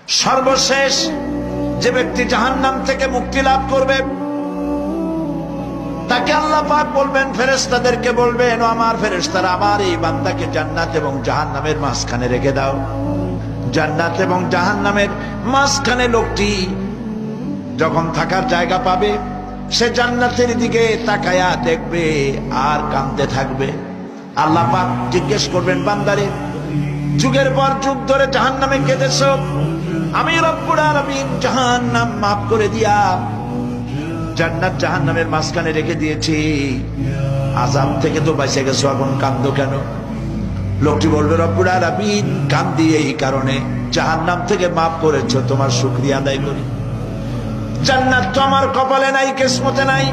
সর্বশেষ যে ব্যক্তি জাহান্নাম থেকে মুক্তি লাভ করবে তাকে আল্লাহ পাক বলবেন, ফেরেশতাদেরকে বলবেন, ও আমার ফেরেশতারা, আমার এই বান্দাকে জান্নাত এবং জাহান্নামের মাঝখানে রেখে দাও। জান্নাত এবং জাহান্নামের মাঝখানে লোকটি যখন থাকার জায়গা পাবে, সে জান্নাতের দিকে তাকায়া দেখবে আর কাঁদতে থাকবে। আল্লাহ পাক জিজ্ঞেস করবেন, বান্দারে, যুগের পর যুগ ধরে জাহান্নামে কেঁদেছ, আমি রব্বুল আলামিন জাহান্নাম মাফ করে দিয়া জান্নাত জাহান্নামের মাঝখানে রেখে দিয়েছি, আযাব থেকে তো বেঁচে গেছো, এখন কাঁদো কেন? লোকটি বলবে, রব্বুল আলামিন কাঁদি এই কারণে, জাহান্নাম থেকে মাফ করেছো, তোমার শুকরিয়া আদায় করি। জান্নাত তো আমার কপালে নাই, কিসমতে নাই,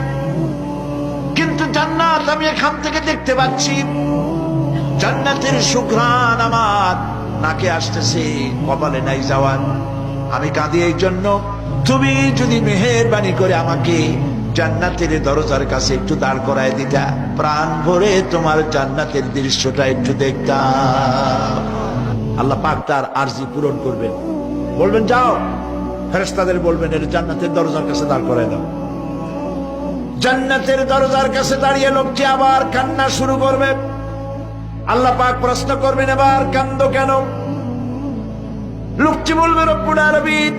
কিন্তু জান্নাত আমি এখান থেকে দেখতে পাচ্ছি। জান্নাতের সুঘ্রাণ আমার নাকে আসতেছে, কপালে নাই যাওয়ার। আমি কাঁদি এই জন্য, তুমি যদি মেহেরবানি করে আমাকে জান্নাতের দরজার কাছে একটু দাঁড় করায় দিতা, প্রাণ ভরে তোমার জান্নাতের দৃশ্যটা একটু দেখতাম। আল্লাহ পাক তার আরজি পূরণ করবেন, বলবেন যাও, ফেরেশতাদের বলবেন এর জান্নাতের দরজার কাছে দাঁড় করায় দাও। জান্নাতের দরজার কাছে দাঁড়িয়ে লোকটি আবার কান্না শুরু করবে। আল্লাহ পাক প্রশ্ন করবেন, এবার কান্দো কেন? লোকটি বলবে, রব্বুল আলামিন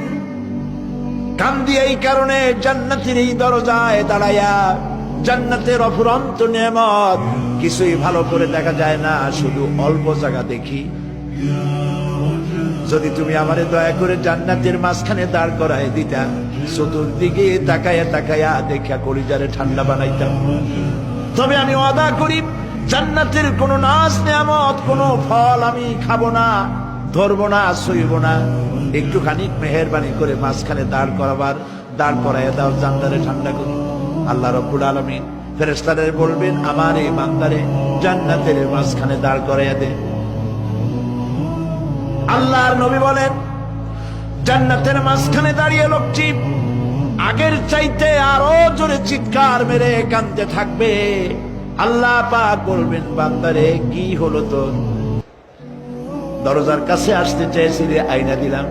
কান্দি এই কারণে, জান্নাতের এই দরজায় দাঁড়ায়া জান্নাতের অফুরন্ত নেয়ামত কিছুই ভালো করে দেখা যায় না, শুধু অল্প জায়গা দেখি। যদি তুমি আমারে দয়া করে জান্নাতের মাঝখানে দাঁড় করায় দিতা, চতুর্দিকে তাকায়া তাকায়া দেখা কলিজারে ঠান্ডা বানাইতাম। তবে আমি ওয়াদা করি, জান্নাতের কোন নাজ নেয়ামত, কোন ফল আমি খাবো না, ধরবো না, সইব না। একটুখানি মেহেরবানি করে মাঝখানে দাঁড় করাইয়া দাও, জান্নাতে ঠান্ডা করি। আল্লাহ রাব্বুল আলামিন ফেরেশতাদের বলবেন, আমার এই বান্দারে জান্নাতের মাঝখানে দাঁড় করাইয়া দে। আল্লাহর নবী বলেন, জান্নাতের মাঝখানে দাঁড়িয়ে লোকটি আগের চাইতে আরো জোরে চিৎকার মেরে কাঁদতে থাকবে। আল্লাহ পাক বলবেন, বান্দারে কি হলো তোর? দরজার কাছে আসতে চাইছিলে, আইনা দিলাম।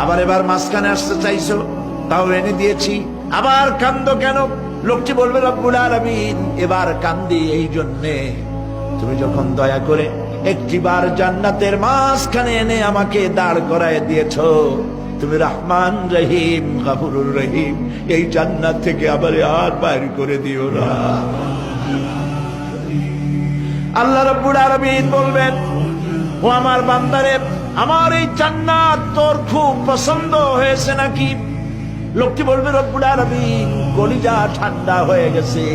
আবার এবার মাঝখানে আসতে চাইছো, তাও এনে দিয়েছি, আবার কান্দো কেন? লোকটি বলবে, রব্বুল আলামিন এবার কান্দি এই জন্যে, তুমি যখন দয়া করে একটিবার জান্নাতের মাঝখানে এনে আমাকে দাঁড় করায় দিয়েছো, তুমি রহমান রহিম গফুরুর রহিম, এই জান্নাত থেকে আবার আর বাইর করে দিও না। আল্লাহ রাব্বুল আলামিন বলবেন, ও আমার বান্দারে, আমার এই জান্নাত তোর খুব পছন্দ হয়েছে নাকি? লোকটি বলবে, রব্বুল আলামিন কলিজা ঠান্ডা হয়ে গেছে,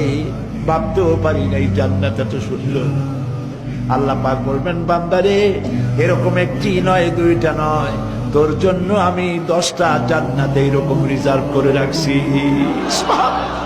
ভাবতেও পারি না এই জান্নাত এত সুন্দর। আল্লাহ পাক বলবেন, বান্দারে এরকম একটি নয়, দুইটা নয়, তোর জন্য আমি 10টা জান্নাত এইরকম রিজার্ভ করে রাখছি। সুবহানাল্লাহ।